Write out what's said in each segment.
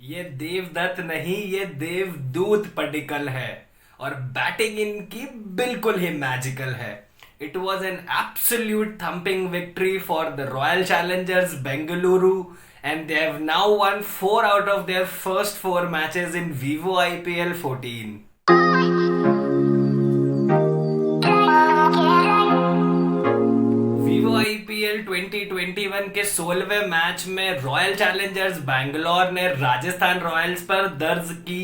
ये देवदत्त नहीं, ये देवदूत पडिक्कल है। और बैटिंग इनकी बिल्कुल ही मैजिकल है। It was an absolute thumping victory for the royal Challengers Bengaluru, and they have now one 4 out of their first 4 matches in vivo IPL 14। Vivo IPL 2021 के 16वें मैच में रॉयल चैलेंजर्स बैंगलोर ने राजस्थान रॉयल्स पर दर्ज की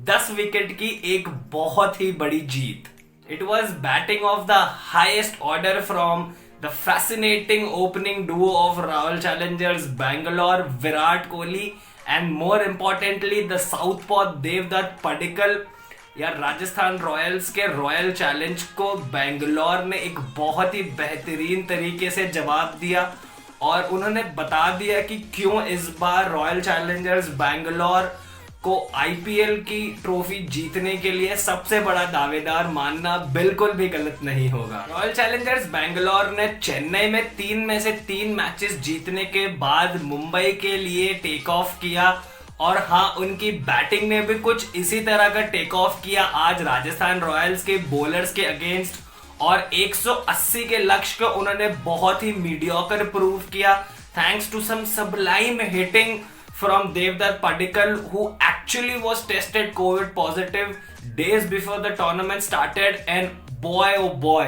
10 wicket की एक बहुत ही बड़ी जीत। It was batting of the highest order from the fascinating opening duo of Royal Challengers Bangalore, Virat Kohli, and more importantly the southpaw Devdutt Padikkal. यार, राजस्थान रॉयल्स के रॉयल चैलेंज को बेंगलोर ने एक बहुत ही बेहतरीन तरीके से जवाब दिया और उन्होंने बता दिया कि क्यों इस बार रॉयल चैलेंजर्स बेंगलोर को आईपीएल की ट्रॉफी जीतने के लिए सबसे बड़ा दावेदार मानना बिल्कुल भी गलत नहीं होगा। रॉयल चैलेंजर्स बेंगलोर ने चेन्नई में 3 में से 3 मैचेस जीतने के बाद मुंबई के लिए टेक ऑफ किया, और हाँ, उनकी बैटिंग ने भी कुछ इसी तरह का टेक ऑफ किया आज राजस्थान रॉयल्स के बॉलर्स के अगेंस्ट, और 180 के लक्ष्य को उन्होंने बहुत ही मीडियोकर प्रूव किया thanks to some sublime hitting from Devdutt Padikkal, who actually was tested COVID positive days before the tournament started, and boy oh boy,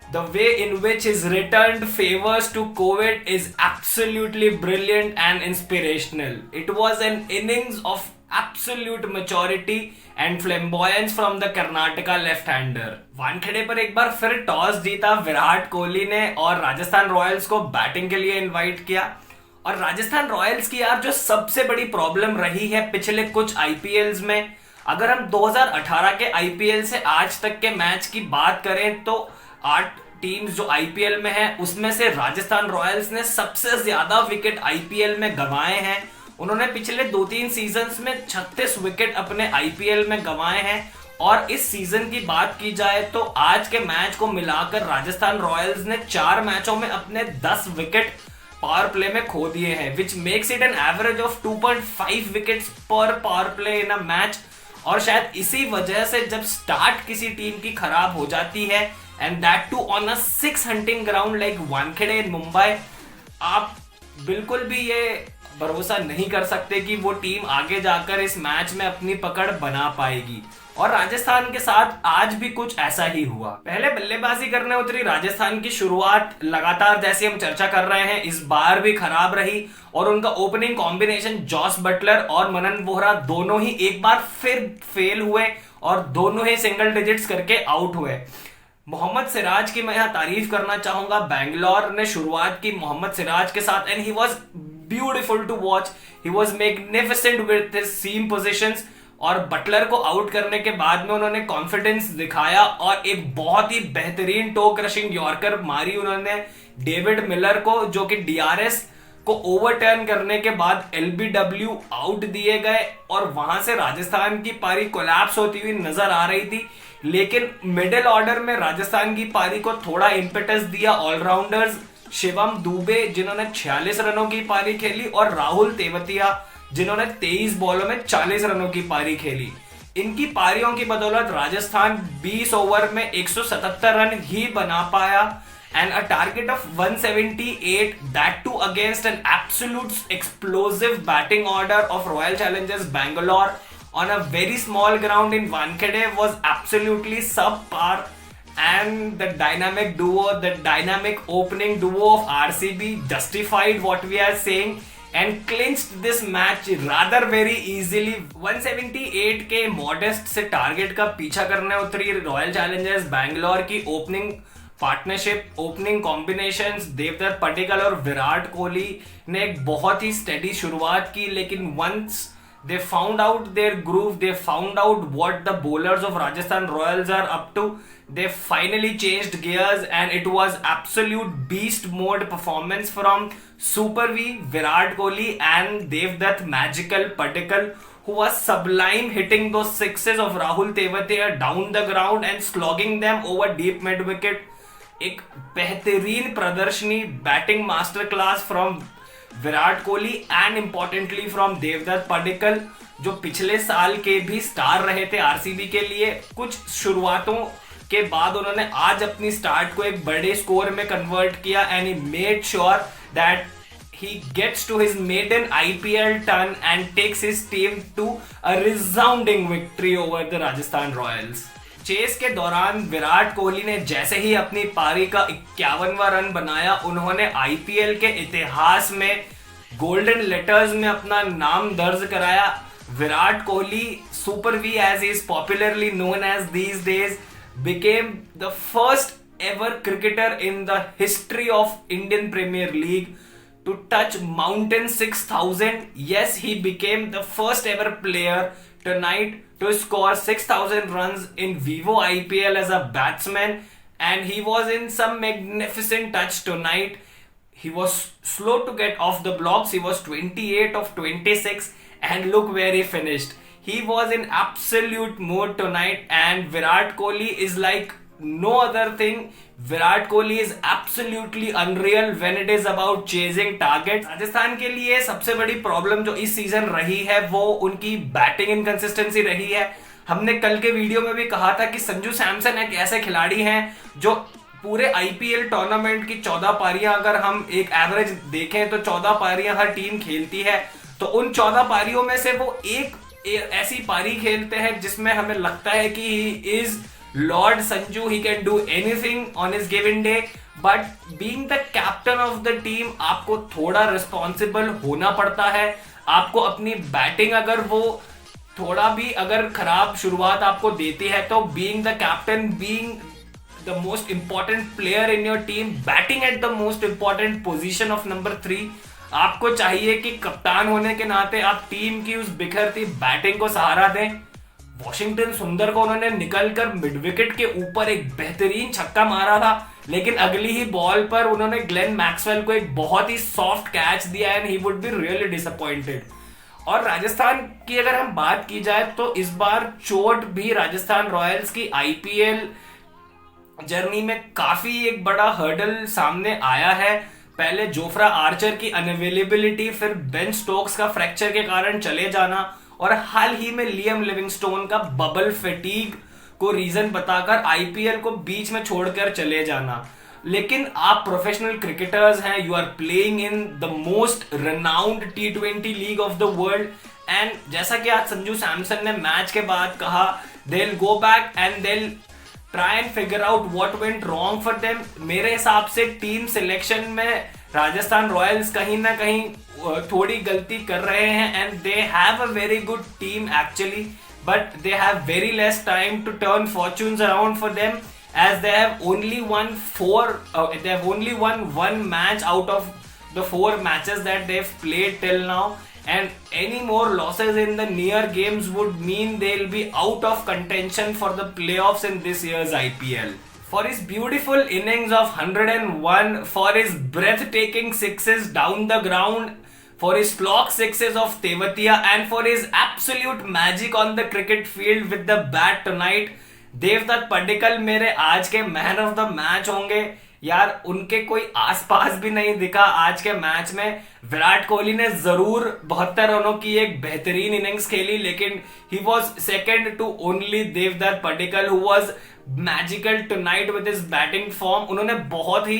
the way in which his returned favors to COVID is absolutely brilliant and inspirational. It was an innings of absolute maturity and flamboyance from the Karnataka left-hander. Wankhede पर एक बार फिर toss जीता विराट कोहली ने और Rajasthan Royals को batting के लिए invite किया। और राजस्थान रॉयल्स की यार जो सबसे बड़ी प्रॉब्लम रही है पिछले कुछ आईपीएल्स में, अगर हम 2018 के आईपीएल से आज तक के मैच की बात करें तो 8 टीम्स जो आईपीएल में है उसमें से राजस्थान रॉयल्स ने सबसे ज्यादा विकेट आईपीएल में गंवाए हैं। उन्होंने पिछले 2-3 सीजन्स में 36 विकेट अपने आईपीएल में गंवाए हैं, और इस सीजन की बात की जाए तो आज के मैच को मिलाकर राजस्थान रॉयल्स ने 4 मैचों में अपने 10 विकेट पावर प्ले में खो दिए हैं, which makes it an average of 2.5 wickets per power play in a match. और शायद इसी वजह से जब स्टार्ट किसी टीम की खराब हो जाती है, and that too on a 6 hunting ground like Wankhede in Mumbai, आप बिल्कुल भी ये भरोसा नहीं कर सकते कि वो टीम आगे जाकर इस मैच में अपनी पकड़ बना पाएगी। और राजस्थान के साथ आज भी कुछ ऐसा ही हुआ। पहले बल्लेबाजी करने उतरी राजस्थान की शुरुआत लगातार, जैसे हम चर्चा कर रहे हैं, इस बार भी खराब रही, और उनका ओपनिंग कॉम्बिनेशन जॉस बटलर और मनन वोहरा दोनों ही एक बार फिर फेल हुए और दोनों ही सिंगल डिजिट्स करके आउट हुए। मोहम्मद सिराज की मैं यहाँ तारीफ करना चाहूंगा। बैंगलोर ने शुरुआत की मोहम्मद सिराज के साथ, and he was beautiful to watch. He was magnificent with his seam positions, और बटलर को आउट करने के बाद में उन्होंने कॉन्फिडेंस दिखाया और एक बहुत ही बेहतरीन टो क्रशिंग यॉर्कर मारी उन्होंने डेविड मिलर को, जो कि डीआरएस को ओवरटर्न करने के बाद एलबीडब्ल्यू आउट दिए गए, और वहां से राजस्थान की पारी कोलैप्स होती हुई नजर आ रही थी। लेकिन मिडिल ऑर्डर में राजस्थान की पारी को थोड़ा इंपेटस दिया ऑलराउंडर्स शिवम दुबे, जिन्होंने 46 रनों की पारी खेली, और राहुल तेवतिया, जिन्होंने 23 बॉलों में 40 रनों की पारी खेली। इनकी पारियों की बदौलत राजस्थान 20 ओवर में 177 रन ही बना पाया, and a target of 178, that too against an absolute explosive batting order of Royal Challengers Bangalore on a very small ground in Wankhede was absolutely subpar, and the dynamic duo, the dynamic opening duo of RCB justified what we are saying and clinched this match rather very easily। 178 के modest से target का पीछा करने उतरी royal Challengers Bangalore की opening partnership, opening combinations Devdutt Padikkal और विराट कोहली ने एक बहुत ही स्टेडी शुरुआत की, लेकिन once they found out their groove, they found out what the bowlers of Rajasthan Royals are up to, they finally changed gears, and it was absolute beast mode performance from Super V, Virat Kohli and Devdutt Magical Padikkal, who was sublime, hitting those sixes of Rahul Tewatia down the ground and slogging them over deep mid wicket। एक बेहतरीन प्रदर्शनी, batting master class from Virat Kohli and importantly from Devdutt Padikkal, जो पिछले साल के भी star रहे थे आरसीबी के लिए। कुछ शुरुआतों के बाद उन्होंने आज अपनी स्टार्ट को एक बड़े स्कोर में कन्वर्ट किया and he made sure that he gets to his maiden IPL turn and takes his team to a resounding victory over the Rajasthan Royals. Chase के दौरान विराट कोहली ने जैसे ही अपनी पारी का 51वां रन बनाया, उन्होंने आईपीएल के इतिहास में गोल्डन लेटर्स में अपना नाम दर्ज कराया। Virat Kohli, superb as he is popularly known as these days, became the first ever cricketer in the history of Indian Premier League to touch mountain 6,000. Yes, he became the first ever player tonight to score 6,000 runs in Vivo IPL as a batsman, and he was in some magnificent touch tonight. He was slow to get off the blocks. He was 28 of 26, and look where he finished. He was in absolute mood tonight, and Virat Kohli is like no other thing. Virat Kohli is absolutely unreal when it is about chasing target. Rajasthan के लिए सबसे बड़ी problem जो इस season रही है वो उनकी बैटिंग इनकंसिस्टेंसी रही है। हमने कल के वीडियो में भी कहा था कि संजू सैमसन एक ऐसे खिलाड़ी हैं जो पूरे आईपीएल टूर्नामेंट की 14 पारियां अगर हम एक एवरेज देखें तो 14 पारियां हर टीम खेलती है, तो उन 14 पारियों में से वो एक ऐसी पारी खेलते हैं जिसमें हमें लगता है कि he is Lord Sanju, he can do anything on his given day, but being the captain of the team आपको थोड़ा responsible होना पड़ता है। आपको अपनी बैटिंग अगर वो थोड़ा भी अगर खराब शुरुआत आपको देती है तो being the captain, being the most important player in your team, batting at the most important position of number 3, आपको चाहिए कि कप्तान होने के नाते आप टीम की उस बिखरती बैटिंग को सहारा दें। वॉशिंगटन सुंदर को उन्होंने निकलकर मिड विकेट के ऊपर एक बेहतरीन छक्का मारा था, लेकिन अगली ही बॉल पर उन्होंने ग्लेन मैक्सवेल को एक बहुत ही सॉफ्ट कैच दिया and he would be really disappointed. और राजस्थान की अगर हम बात की जाए तो इस बार चोट भी राजस्थान रॉयल्स की आईपीएल जर्नी में काफी एक बड़ा हर्डल सामने आया है। पहले जोफ्रा आर्चर की अनअवेलेबिलिटी, फिर बेन स्टोक्स का फ्रैक्चर के कारण चले जाना, और हाल ही में लियम लिविंगस्टोन का बबल फैटीग को रीजन बताकर आईपीएल को बीच में छोड़कर चले जाना। लेकिन आप प्रोफेशनल क्रिकेटर्स हैं, you are playing in the most renowned T20 league of the world, and जैसा कि आज संजू सैमसन ने मैच के बाद कहा, they will go back and they will try and figure out what went wrong for them. मेरे हिसाब से टीम सिलेक्शन में राजस्थान रॉयल्स कहीं ना कहीं थोड़ी गलती कर रहे हैं, and they have a very good team actually, but they have very less time to turn fortunes around for them, as they have only won one match out of the 4 matches that they've played till now, and any more losses in the near games would mean they'll be out of contention for the playoffs in this year's IPL. For his beautiful innings of 101, for his breathtaking sixes down the ground, for his flock sixes of Tewatia, and for his absolute magic on the cricket field with the bat tonight, Devdutt Padikkal मेरे आज के man of the match होंगे। यार उनके कोई आसपास भी नहीं दिखा आज के मैच में। विराट कोहली ने जरूर 72 रनों की एक बेहतरीन इनिंग्स खेली, लेकिन he was second to only Devdutt Padikkal who was magical tonight with his batting form. उन्होंने बहुत ही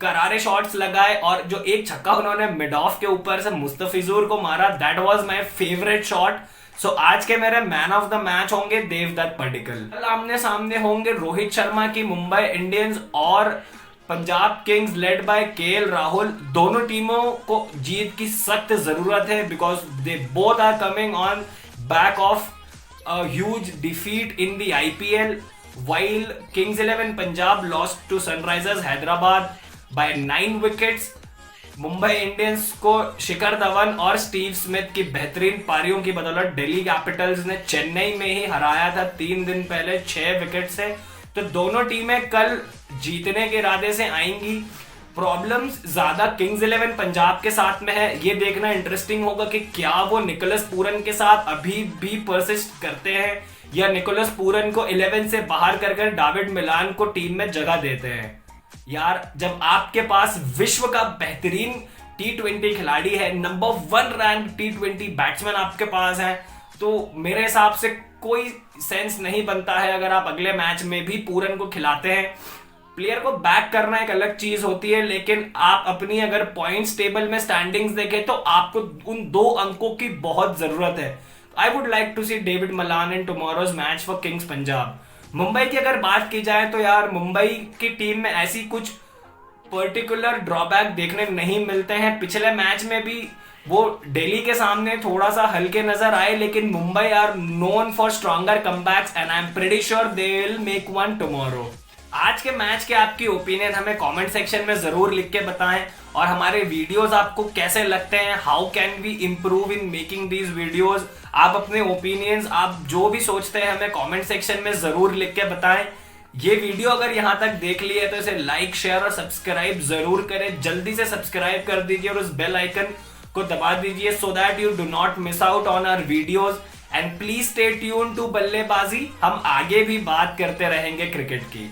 करारे शॉट्स लगाए, और जो एक छक्का उन्होंने मिड ऑफ के ऊपर से मुस्तफिजुर को मारा, that was my favourite shot. So आज के मेरे मैन ऑफ द मैच होंगे देवदत्त पडिक्कल। कल आमने सामने होंगे रोहित शर्मा की मुंबई इंडियंस और Punjab Kings led by KL Rahul. दोनों टीमों को जीत की सख्त जरूरत है, because they both are coming on back of a huge defeat in the IPL, while Kings 11 Punjab lost to Sunrisers Hyderabad by 9 wickets। Mumbai Indians को शिखर धवन और स्टीव स्मिथ की बेहतरीन पारियों की बदौलत दिल्ली कैपिटल्स ने चेन्नई में ही हराया था 3 दिन पहले 6 विकेट से। तो दोनों टीमें कल जीतने के इरादे से आएंगी। प्रॉब्लम्स ज्यादा किंग्स 11 पंजाब के साथ में है। ये देखना इंटरेस्टिंग होगा कि क्या वो निकोलस पूरन के साथ अभी भी परसिस्ट करते हैं, या निकोलस पूरन को 11 से बाहर कर डेविड मिलान को टीम में जगह देते हैं। यार जब आपके पास विश्व का बेहतरीन T20 खिलाड़ी है, नंबर 1 रैंक T20 बैट्समैन आपके पास है, तो मेरे हिसाब से कोई सेंस नहीं बनता है अगर आप अगले मैच में भी पूरन को खिलाते हैं। प्लेयर को बैक करना एक अलग चीज होती है, लेकिन आप अपनी अगर पॉइंट्स टेबल में स्टैंडिंग्स देखें तो आपको उन 2 अंकों की बहुत जरूरत है। I would like to see David Malan in tomorrow's match for Kings Punjab. Mumbai की अगर बात की जाए तो यार मुंबई की टीम में ऐसी कुछ पर्टिकुलर ड्रॉबैक देखने नहीं मिलते हैं। पिछले मैच में भी वो दिल्ली के सामने थोड़ा सा हल्के नजर आए, लेकिन Mumbai are known for stronger comebacks and I am pretty sure they will make one tomorrow. आज के मैच के आपकी ओपिनियन हमें कमेंट सेक्शन में जरूर लिख के बताएं, और हमारे वीडियोस आपको कैसे लगते हैं, how can we improve in making these videos. आप अपने ओपिनियंस, आप जो भी सोचते हैं हमें कमेंट सेक्शन में जरूर लिख के बताएं। ये वीडियो अगर यहां तक देख ली है तो इसे लाइक, शेयर और सब्सक्राइब जरूर करें। जल्दी से सब्सक्राइब कर दीजिए और उस बेल आइकन को दबा दीजिए so that you do not miss out on our videos. And please stay tuned to Ballebaazi. हम आगे भी बात करते रहेंगे क्रिकेट की।